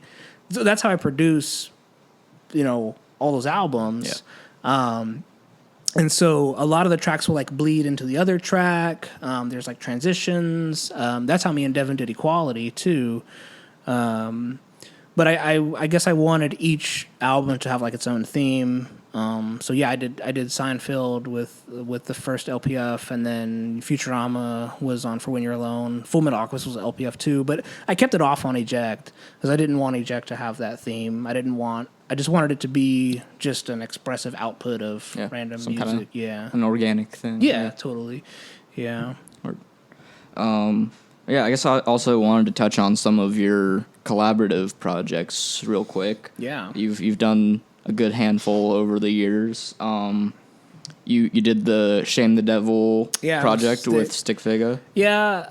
So that's how I produce, all those albums. Yeah. And so a lot of the tracks will like bleed into the other track. There's like transitions. That's how me and Devin did Equality too. But I guess I wanted each album to have like its own theme. So yeah, I did Seinfeld with the first LPF, and then Futurama was on For When You're Alone. Full Metal Alchemist was LPF 2, but I kept it off on Eject because I didn't want Eject to have that theme. I just wanted it to be just an expressive output of random music. Kind of an organic thing. Yeah, totally. Yeah. I guess I also wanted to touch on some of your collaborative projects real quick. Yeah. You've done a good handful over the years. You did the Shame the Devil project with Stik Figa. Yeah,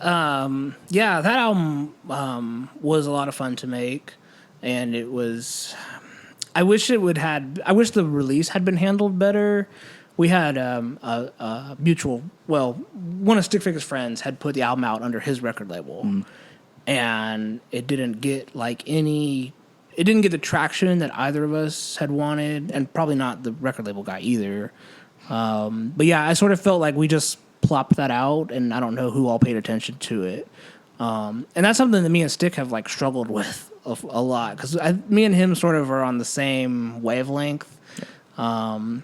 that album was a lot of fun to make, and it was. I wish the release had been handled better. We had a mutual. Well, one of Stik Figa's friends had put the album out under his record label, and it didn't get It didn't get the traction that either of us had wanted, and probably not the record label guy either. But yeah, I sort of felt like we just plopped that out, and I don't know who all paid attention to it. And that's something that me and Stik have like struggled with a lot, because me and him sort of are on the same wavelength. And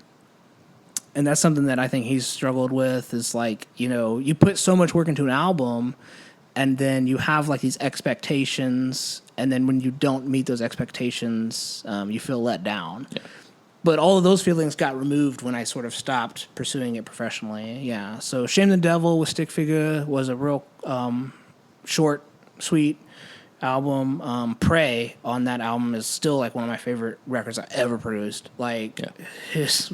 that's something that I think he's struggled with, is like, you put so much work into an album, and then you have like these expectations, and then when you don't meet those expectations, you feel let down. Yeah. But all of those feelings got removed when I sort of stopped pursuing it professionally. Yeah. So Shame the Devil with Stik Figa was a real short, sweet album. Pray on that album is still like one of my favorite records I ever produced. Like, he's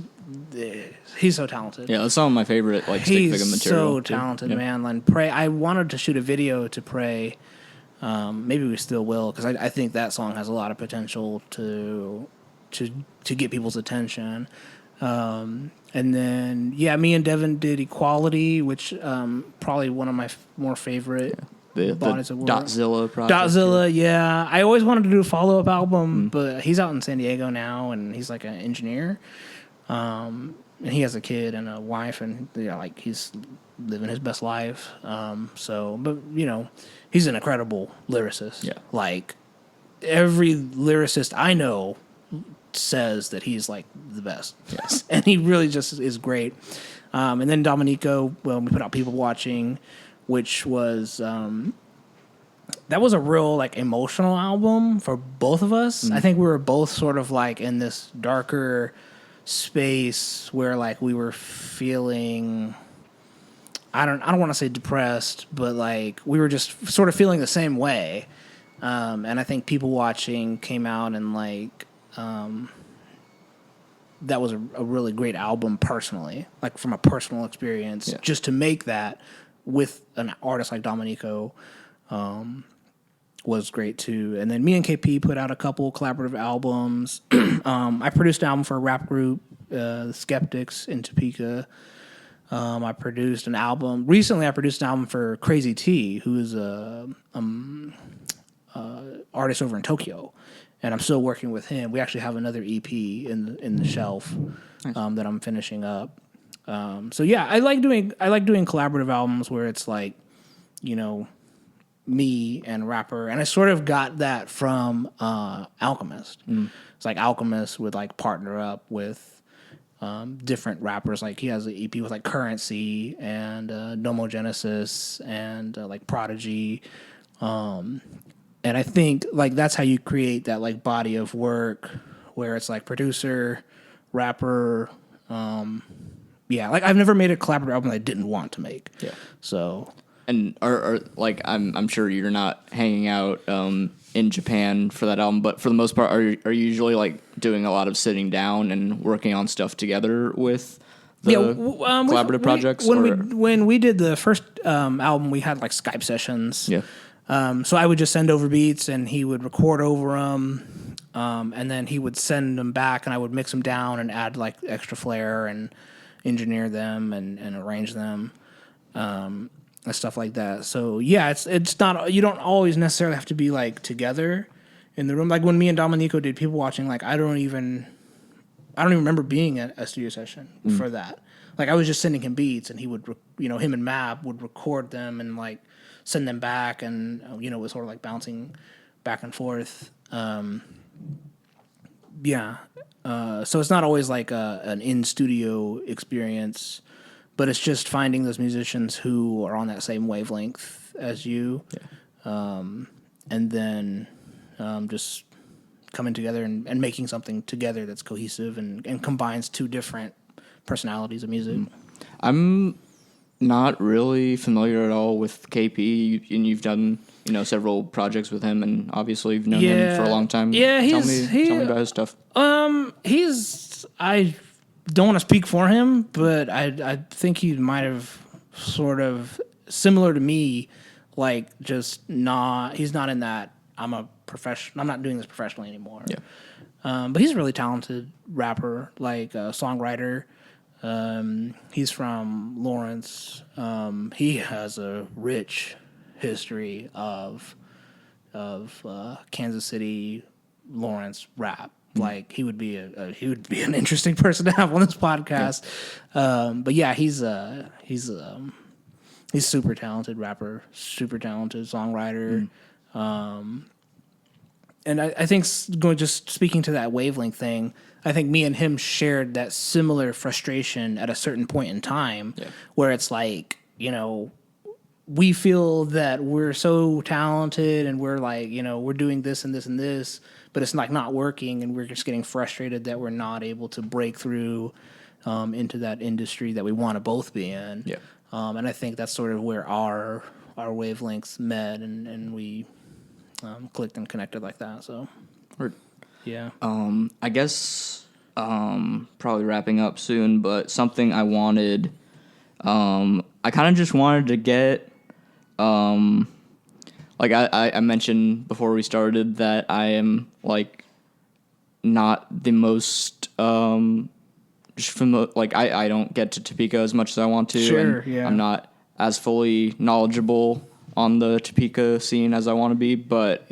so talented. Yeah, that's some of my favorite Stik Figa material. He's so talented, man. Like, Pray. I wanted to shoot a video to Pray. Maybe we still will, because I think that song has a lot of potential to get people's attention. And then me and Devin did Equality, which probably one of my more favorite bodies of work. Dotzilla project. Dotzilla, yeah. I always wanted to do a follow-up album, but he's out in San Diego now, and he's like an engineer. And he has a kid and a wife, and he's living his best life. He's an incredible lyricist. Yeah. Like, every lyricist I know says that he's like the best. Yes. And he really just is great. And then Domineko, we put out People Watching, which was that was a real like emotional album for both of us. I think we were both sort of like in this darker space where like we were feeling, I don't want to say depressed, but like we were just sort of feeling the same way. And I think People Watching came out, and like that was a really great album personally, like from a personal experience, just to make that with an artist like Domineko. was great too. And then me and KP put out a couple collaborative albums. I produced an album for a rap group, the Skeptics in Topeka. I produced an album recently. I produced an album for Crazy T, who is a artist over in Tokyo, and I'm still working with him. We actually have another EP in the shelf that I'm finishing up. So yeah, I like doing collaborative albums where it's like, you know, me and rapper, and I sort of got that from Alchemist. It's like Alchemist would like partner up with different rappers. Like he has an EP with like Currency and Nomogenesis and like Prodigy. And I think like that's how you create that like body of work where it's like producer, rapper. Yeah, like I've never made a collaborative album that I didn't want to make. Yeah. So. And are like I'm sure you're not hanging out in Japan for that album, but for the most part, are you usually like doing a lot of sitting down and working on stuff together with the collaborative projects? When we did the first album, we had like Skype sessions. Yeah. So I would just send over beats, and he would record over them, and then he would send them back, and I would mix them down and add like extra flair and engineer them and arrange them. And stuff like that. So yeah, it's not, you don't always necessarily have to be like together in the room. Like when me and Domineko did People Watching, like I don't even remember being at a studio session for that. Like I was just sending him beats, and he would, him and Mab would record them and like send them back, and it was sort of like bouncing back and forth. Yeah. So it's not always like an in studio experience. But it's just finding those musicians who are on that same wavelength as you, and then just coming together and making something together that's cohesive and combines two different personalities of music. I'm not really familiar at all with KP, and you've done several projects with him, and obviously you've known him for a long time. Yeah, tell me about his stuff. I don't want to speak for him, but I think he might have sort of similar to me, like just he's not in that I'm a professional, I'm not doing this professionally anymore. Yeah. But he's a really talented rapper, like a songwriter. He's from Lawrence. He has a rich history of Kansas City, Lawrence rap. Like he would be an interesting person to have on this podcast. Yeah. But yeah, he's super talented rapper, super talented songwriter. And I think just speaking to that wavelength thing, I think me and him shared that similar frustration at a certain point in time, where it's like, we feel that we're so talented and we're like, we're doing this and this and this, but it's like not working, and we're just getting frustrated that we're not able to break through into that industry that we want to both be in. Yeah. And I think that's sort of where our wavelengths met, and we clicked and connected like that. So, yeah. I guess probably wrapping up soon, but something I wanted, I kind of just wanted to get. Like I mentioned before we started that I am like not the most just familiar. Like I don't get to Topeka as much as I want to. Sure, and yeah. I'm not as fully knowledgeable on the Topeka scene as I want to be. But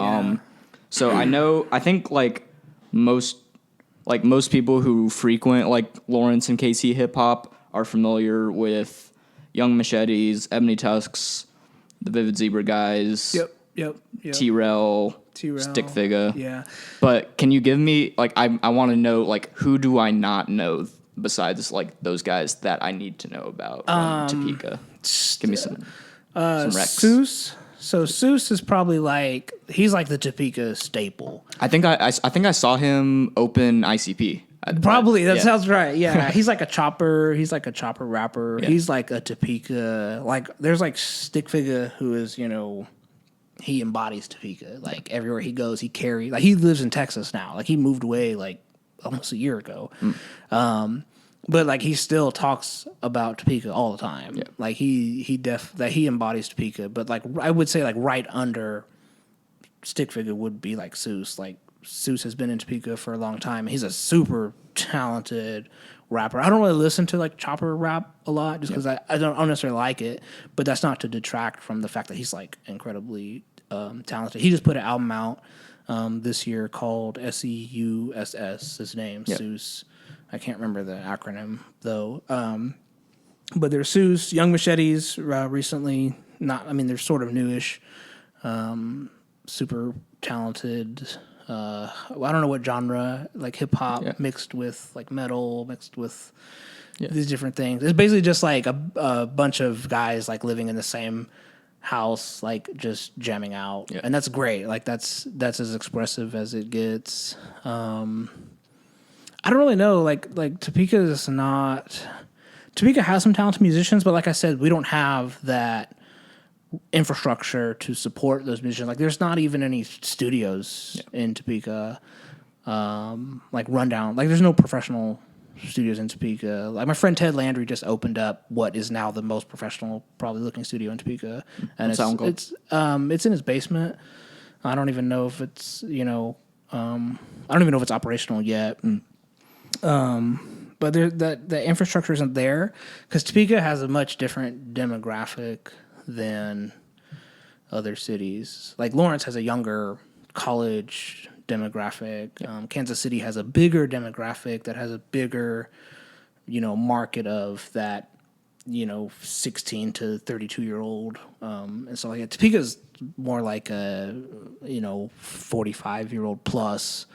so I think like most people who frequent like Lawrence and KC hip hop are familiar with Young Machetes, Ebony Tusks, the Vivid Zebra guys. Yep. T-Rel, Stik Figa. Yeah. But can you give me, like, I want to know, like, who do I not know besides, like, those guys that I need to know about from Topeka? Give me some recs. Seuss. So Seuss is probably like, he's like the Topeka staple. I think I saw him open ICP. Probably, that sounds right. Yeah, he's like a chopper. He's like a chopper rapper. Yeah. He's like a Topeka. Like, there's like Stik Figa, who is, he embodies Topeka. Like everywhere he goes, he carries. Like he lives in Texas now. Like he moved away like almost a year ago. But like he still talks about Topeka all the time. Yeah. Like he embodies Topeka. But like I would say like right under Stik Figa would be like Seuss. Like Seuss has been in Topeka for a long time. He's a super talented rapper. I don't really listen to like chopper rap a lot just because I don't necessarily like it, but that's not to detract from the fact that he's like incredibly talented. He just put an album out this year called SEUSS. His name, Seuss. I can't remember the acronym though. But there's Seuss, Young Machetes recently. They're sort of newish. Super talented. I don't know what genre, like hip hop mixed with like metal, mixed with these different things. It's basically just like a bunch of guys like living in the same house, like just jamming out, and that's great. Like that's as expressive as it gets. I don't really know. Like Topeka is not. Topeka has some talented musicians, but like I said, we don't have that infrastructure to support those musicians. Like there's not even any studios in Topeka, like rundown. Like there's no professional studios in Topeka. Like my friend Ted Landry just opened up what is now the most professional probably looking studio in Topeka, and it's in his basement. I don't even know if it's I don't even know if it's operational yet. But the infrastructure isn't there because Topeka has a much different demographic than other cities. Like Lawrence has a younger college demographic. Kansas City has a bigger demographic that has a bigger, market of that, 16 to 32-year-old. And so like Topeka's more like a, 45-year-old plus.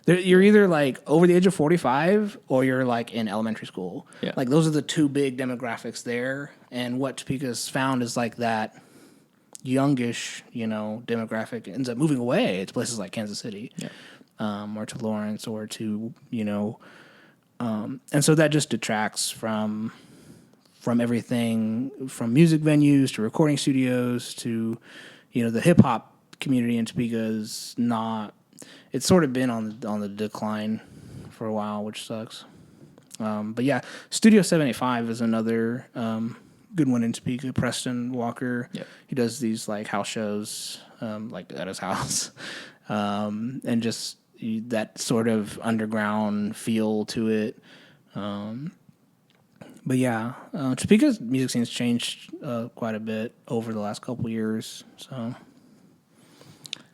You're either like over the age of 45 or you're like in elementary school. Yeah. Like those are the two big demographics there. And what Topeka's found is like that youngish, demographic ends up moving away to places like Kansas City, or to Lawrence or to, and so that just detracts from everything from music venues to recording studios to, the hip hop community in Topeka is not. It's sort of been on the decline for a while, which sucks. But yeah, Studio 785 is another good one in Topeka. Preston Walker, he does these like house shows, like at his house, and just that sort of underground feel to it. But yeah, Topeka's music scene's changed quite a bit over the last couple years. So.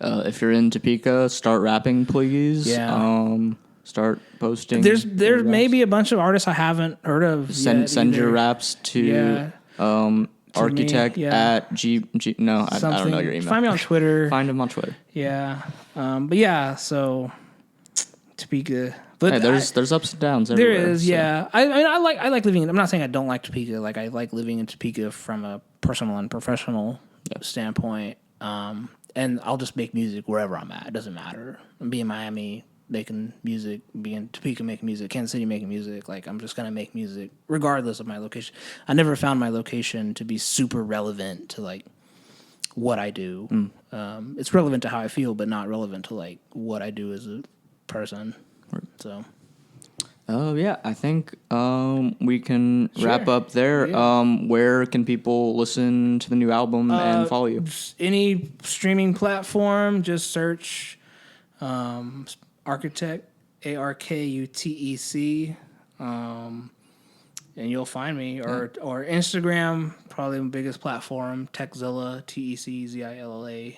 If you're in Topeka, start rapping, please. Yeah. Start posting. There may be a bunch of artists I haven't heard of. Send your raps to Arkutec at G. No, I don't know your email. Find me on Twitter. Find him on Twitter. Yeah. But yeah, so Topeka. But hey, there's ups and downs everywhere. There is, yeah. I like living. I'm not saying I don't like Topeka. Like I like living in Topeka from a personal and professional standpoint. And I'll just make music wherever I'm at. It doesn't matter. I'm be in Miami making music, be in Topeka making music, Kansas City making music. Like, I'm just going to make music regardless of my location. I never found my location to be super relevant to, like, what I do. It's relevant to how I feel, but not relevant to, like, what I do as a person. Right. So... yeah, I think we can wrap up there. Yeah. Where can people listen to the new album and follow you? Any streaming platform, just search Arkutec, Arkutec, and you'll find me. Or Instagram, probably the biggest platform, Techzilla, Teczilla.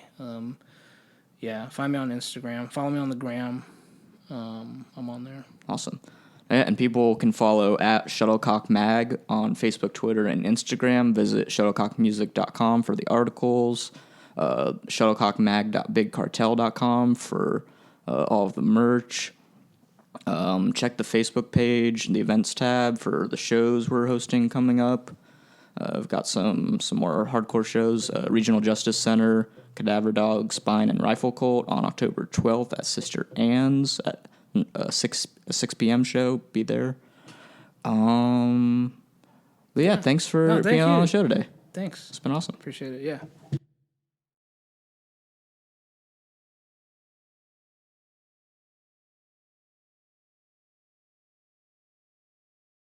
Find me on Instagram. Follow me on the gram. I'm on there. Awesome. And people can follow at Shuttlecock Mag on Facebook, Twitter, and Instagram. Visit shuttlecockmusic.com for the articles. Shuttlecockmag.bigcartel.com for all of the merch. Check the Facebook page and the events tab for the shows we're hosting coming up. I've got some more hardcore shows. Regional Justice Center, Cadaver Dog, Spine, and Rifle Cult on October 12th at Sister Anne's at a 6 p.m. show. Be there. But yeah, thanks for being on the show today. Thanks. It's been awesome. Appreciate it. Yeah.